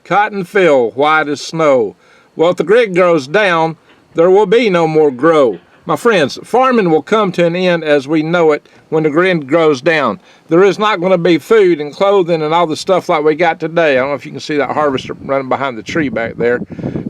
Cotton field, white as snow. Well, if the grid goes down, there will be no more grow. My friends, farming will come to an end as we know it when the grid goes down. There is not going to be food and clothing and all the stuff like we got today. I don't know if you can see that harvester running behind the tree back there,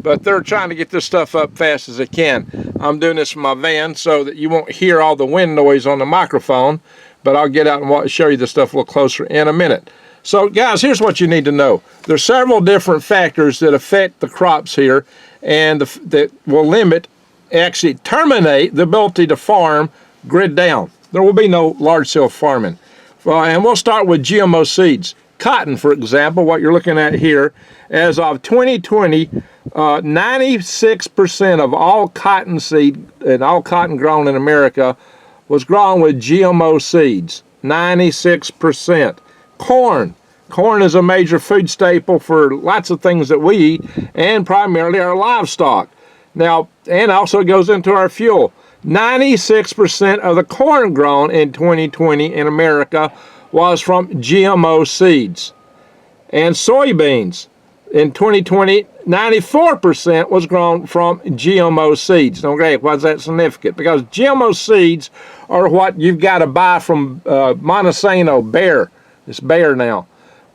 but they're trying to get this stuff up fast as they can. I'm doing this from my van so that you won't hear all the wind noise on the microphone, but I'll get out and show you the stuff a little closer in a minute. So guys, here's what you need to know. There's several different factors that affect the crops here and that will limit, actually terminate the ability to farm grid down. There will be no large-scale farming. And we'll start with GMO seeds. Cotton, for example, what you're looking at here, as of 2020, 96% of all cotton seed and all cotton grown in America was grown with GMO seeds. 96%. Corn. Corn is a major food staple for lots of things that we eat, and primarily our livestock. Now, and also it goes into our fuel. 96% of the corn grown in 2020 in America was from GMO seeds. And soybeans in 2020, 94% was grown from GMO seeds. Okay, why is that significant? Because GMO seeds are what you've got to buy from Monsanto, Bayer. It's Bayer now.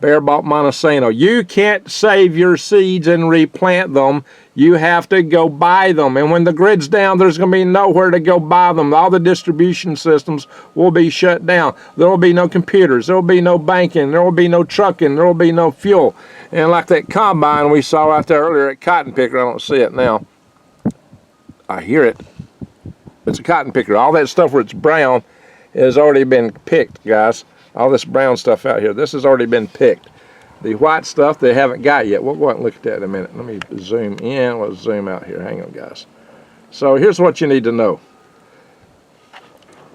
Bayer bought Monsanto. You can't save your seeds and replant them. You have to go buy them. And when the grid's down, there's going to be nowhere to go buy them. All the distribution systems will be shut down. There will be no computers. There will be no banking. There will be no trucking. There will be no fuel. And like that combine we saw out there earlier at Cotton Picker, I don't see it now. I hear it. It's a cotton picker. All that stuff where it's brown has already been picked, guys. All this brown stuff out here, this has already been picked. The white stuff they haven't got yet. We'll go out and look at that in a minute. Let me zoom in. Let's zoom out here. Hang on, guys. So here's what you need to know.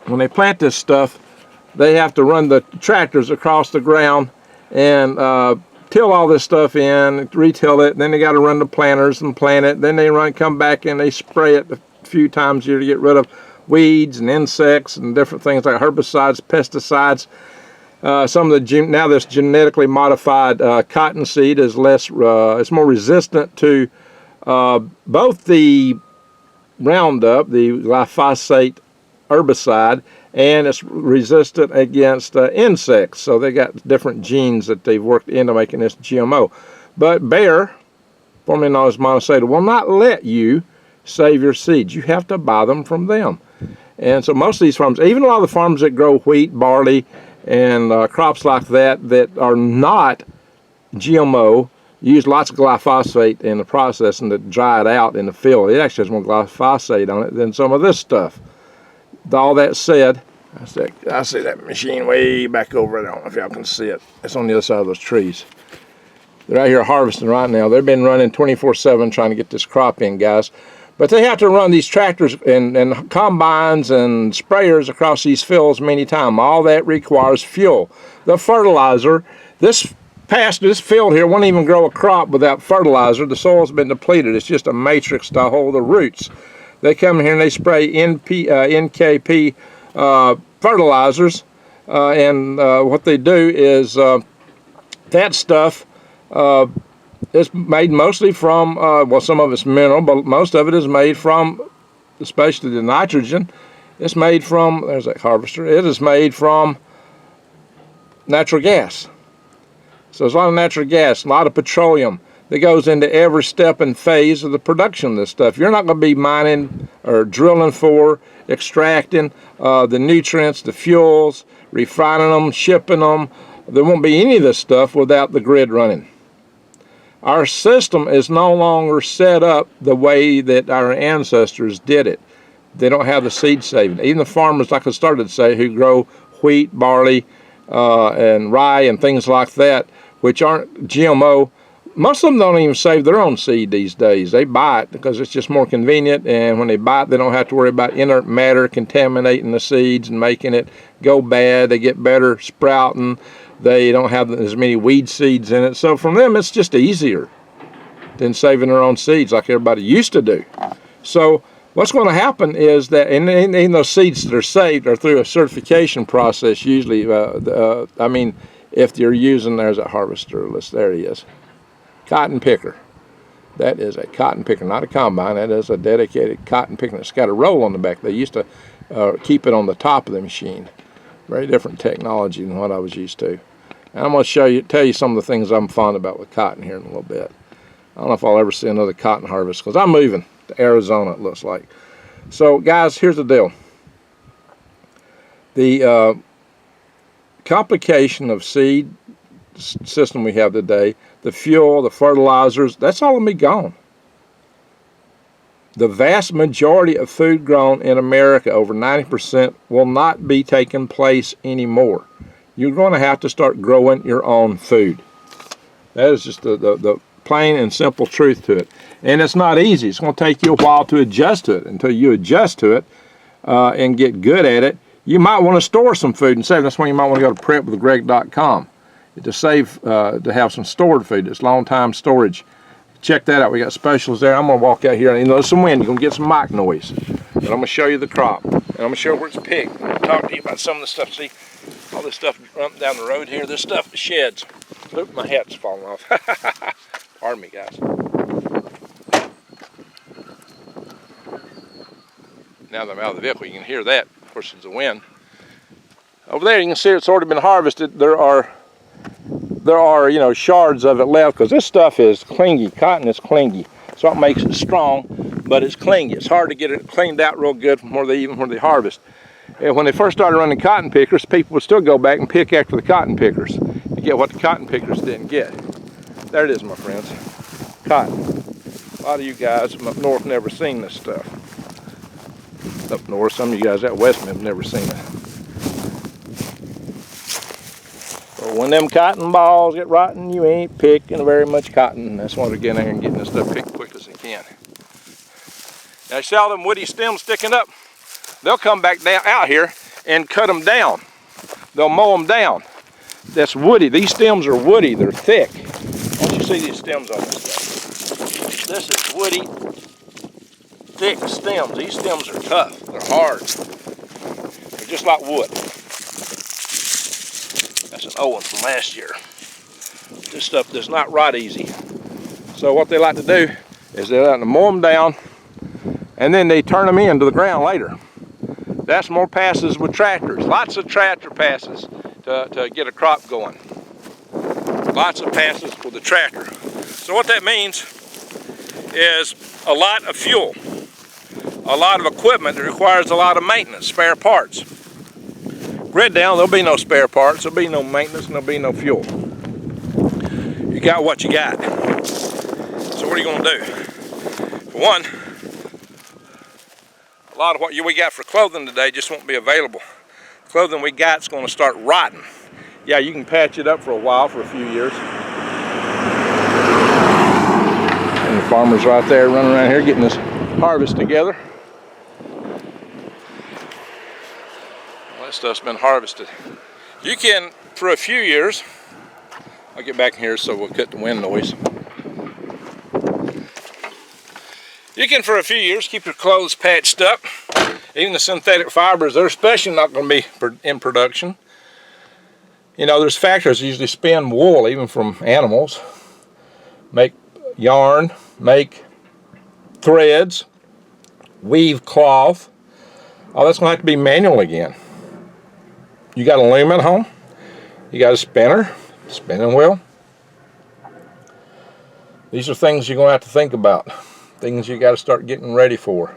When they plant this stuff, they have to run the tractors across the ground and till all this stuff in, retill it. Then they got to run the planters and plant it. Then they come back and they spray it a few times a year to get rid of weeds and insects and different things like herbicides, pesticides. Some of the now this genetically modified cotton seed is it's more resistant to both the Roundup, the glyphosate herbicide, and it's resistant against insects. So they got different genes that they've worked into making this GMO. But Bayer, formerly known as Monsanto, will not let you save your seeds. You have to buy them from them. And so most of these farms, even a lot of the farms that grow wheat, barley, and crops like that that are not GMO, use lots of glyphosate in the process and to dry it out in the field. It actually has more glyphosate on it than some of this stuff. All that said, I see that machine way back over there. I don't know if y'all can see it. It's on the other side of those trees. They're out here harvesting right now. They've been running 24/7 trying to get this crop in, guys. But they have to run these tractors and combines and sprayers across these fields many times. All that requires fuel. The fertilizer, this field here won't even grow a crop without fertilizer. The soil's been depleted. It's just a matrix to hold the roots. They come here and they spray NKP fertilizers, and what they do is that stuff it's made mostly from, well, some of it's mineral, but most of it is made from, especially the nitrogen, it's made from, there's that harvester, it is made from natural gas. So there's a lot of natural gas, a lot of petroleum that goes into every step and phase of the production of this stuff. You're not going to be mining or drilling for, extracting the nutrients, the fuels, refining them, shipping them. There won't be any of this stuff without the grid running. Our system is no longer set up the way that our ancestors did it. They don't have the seed saving. Even the farmers, like I started to say, who grow wheat, barley, and rye and things like that, which aren't GMO, most of them don't even save their own seed these days. They buy it because it's just more convenient, and when they buy it, they don't have to worry about inert matter contaminating the seeds and making it go bad. They get better sprouting. They don't have as many weed seeds in it. So from them, it's just easier than saving their own seeds like everybody used to do. So what's going to happen is that, and those seeds that are saved are through a certification process usually. I mean, if you're using, there's a harvester list, there he is. cotton picker. That is a cotton picker, not a combine. That is a dedicated cotton picker. It's got a roll on the back. They used to keep it on the top of the machine. Very different technology than what I was used to. And I'm going to tell you some of the things I'm fond about with cotton here in a little bit. I don't know if I'll ever see another cotton harvest because I'm moving to Arizona, it looks like. So guys, here's the deal. The complication of seed system we have today, the fuel, the fertilizers, that's all going to be gone. The vast majority of food grown in America, over 90%, will not be taking place anymore. You're going to have to start growing your own food. That is just the plain and simple truth to it. And it's not easy. It's going to take you a while to adjust to it. Until you adjust to it and get good at it, you might want to store some food and save. That's when you might want to go to prepwithgreg.com to save, to have some stored food. It's long time storage. Check that out. We got specials there. I'm going to walk out here and there's some wind. You're going to get some mic noise. But I'm going to show you the crop. And I'm going to show you where it's picked. I'm going to talk to you about some of the stuff. See, all this stuff running down the road here. This stuff sheds. Look, my hat's falling off. Pardon me, guys. Now that I'm out of the vehicle, you can hear that. Of course, it's the wind. Over there, you can see it's already been harvested. There are you know, shards of it left because this stuff is clingy. Cotton is clingy, so it makes it strong, but it's clingy. It's hard to get it cleaned out real good from where they harvest. And when they first started running cotton pickers, people would still go back and pick after the cotton pickers to get what the cotton pickers didn't get. There it is, my friends. Cotton. A lot of you guys from up north never seen this stuff. Up north, some of you guys out west have never seen it. So when them cotton balls get rotten, you ain't picking very much cotton. That's why they're getting there and getting this stuff picked quick as they can. Now you see all them woody stems sticking up? They'll come back down out here and cut them down. They'll mow them down. That's woody. These stems are woody. They're thick. Why don't you see these stems on this stuff? This is woody, thick stems. These stems are tough. They're hard. They're just like wood. That's an old one from last year. This stuff does not rot easy. So what they like to do is they like to mow them down and then they turn them into the ground later. That's more passes with tractors. Lots of tractor passes to get a crop going. Lots of passes with the tractor. So what that means is a lot of fuel, a lot of equipment that requires a lot of maintenance, spare parts. Grid down, there'll be no spare parts, there'll be no maintenance, and there'll be no fuel. You got what you got. So what are you going to do? For one, a lot of what we got for clothing today just won't be available. The clothing we got is going to start rotting. Yeah, you can patch it up for a while, for a few years. And the farmer's right there running around here getting this harvest together. Well, that stuff's been harvested. You can, for a few years, I'll get back in here so we'll cut the wind noise. You can, for a few years, keep your clothes patched up. Even the synthetic fibers, they're especially not going to be in production. You know, there's factories that usually spin wool, even from animals, make yarn, make threads, weave cloth. Oh, that's going to have to be manual again. You got a loom at home? You got a spinner, spinning wheel? These are things you're going to have to think about. Things you got to start getting ready for.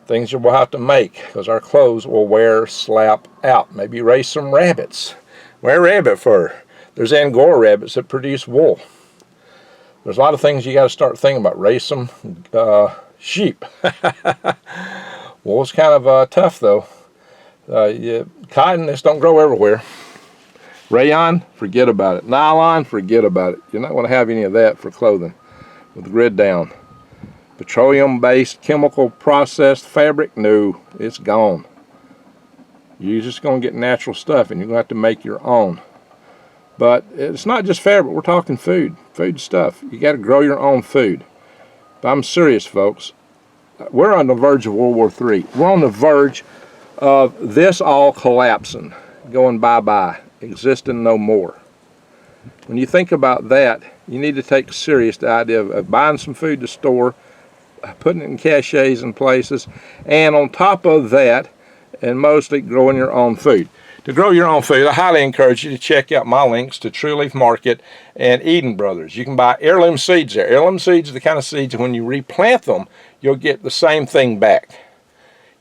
Things you will have to make because our clothes will wear, slap out. Maybe raise some rabbits. Wear rabbit fur. There's Angora rabbits that produce wool. There's a lot of things you got to start thinking about. Raise some sheep. Wool's kind of tough though. Cotton, this don't grow everywhere. Rayon, forget about it. Nylon, forget about it. You're not going to have any of that for clothing with the grid down. Petroleum-based, chemical processed fabric, no, it's gone. You're just going to get natural stuff and you're going to have to make your own. But it's not just fabric, we're talking food stuff. You got to grow your own food. But I'm serious, folks. We're on the verge of World War III. We're on the verge of this all collapsing, going bye-bye, existing no more. When you think about that, you need to take serious the idea of buying some food to store, putting it in caches and places, and on top of that, and mostly growing your own food. To grow your own food, I highly encourage you to check out my links to True Leaf Market and Eden Brothers. You can buy heirloom seeds there. Heirloom seeds are the kind of seeds when you replant them, you'll get the same thing back.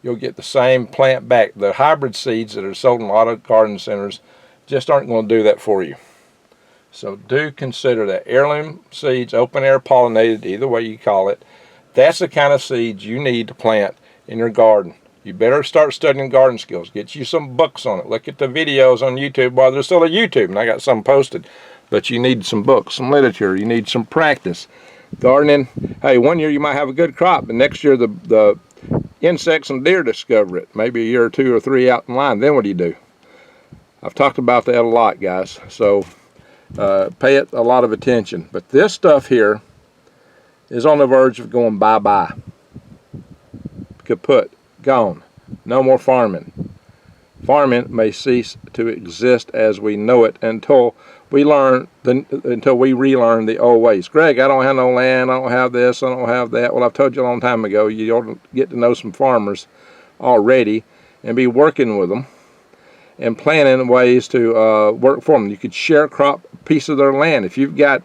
You'll get the same plant back. The hybrid seeds that are sold in a lot of garden centers just aren't going to do that for you. So do consider that. Heirloom seeds, open air pollinated, either way you call it, that's the kind of seeds you need to plant in your garden. You better start studying garden skills. Get you some books on it. Look at the videos on YouTube while they're still at YouTube, and I got some posted. But you need some books, some literature. You need some practice. Gardening, hey, one year you might have a good crop, but next year the insects and deer discover it. Maybe a year or 2 or 3 out in line. Then what do? I've talked about that a lot, guys. So pay it a lot of attention. But this stuff here is on the verge of going bye-bye. Kaput. Gone. No more farming. Farming may cease to exist as we know it until we relearn the old ways. Greg, I don't have no land, I don't have this, I don't have that. Well, I've told you a long time ago, you ought to get to know some farmers already and be working with them and planning ways to work for them. You could share a piece of their land. If you've got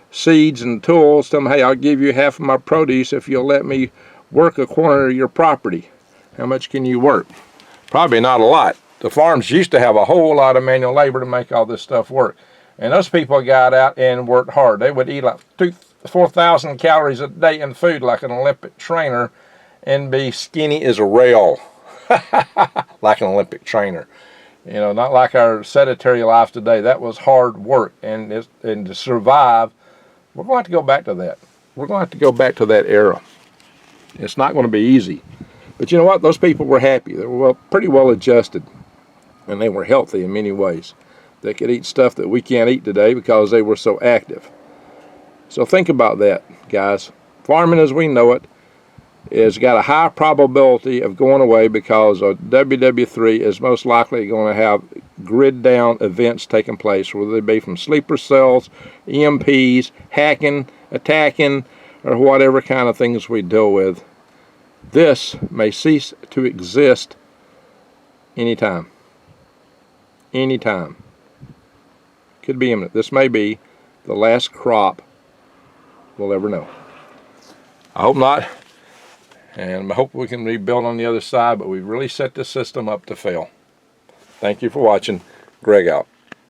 seeds and tools, tell them, hey, I'll give you half of my produce if you'll let me work a corner of your property. How much can you work? Probably not a lot. The farms used to have a whole lot of manual labor to make all this stuff work. And those people got out and worked hard. They would eat like 4,000 calories a day in food like an Olympic trainer and be skinny as a rail. Like an Olympic trainer. You know, not like our sedentary life today. That was hard work. And to survive, we're going to have to go back to that. We're going to have to go back to that era. It's not going to be easy. But you know what? Those people were happy. They were pretty well adjusted. And they were healthy in many ways. They could eat stuff that we can't eat today because they were so active. So think about that, guys. Farming as we know it has got a high probability of going away because WW3 is most likely going to have grid down events taking place, whether they be from sleeper cells, EMPs, hacking, attacking, or whatever kind of things we deal with. This may cease to exist anytime. Anytime. Could be imminent. This may be the last crop we'll ever know. I hope not. And I hope we can rebuild on the other side, but we've really set this system up to fail. Thank you for watching. Greg out.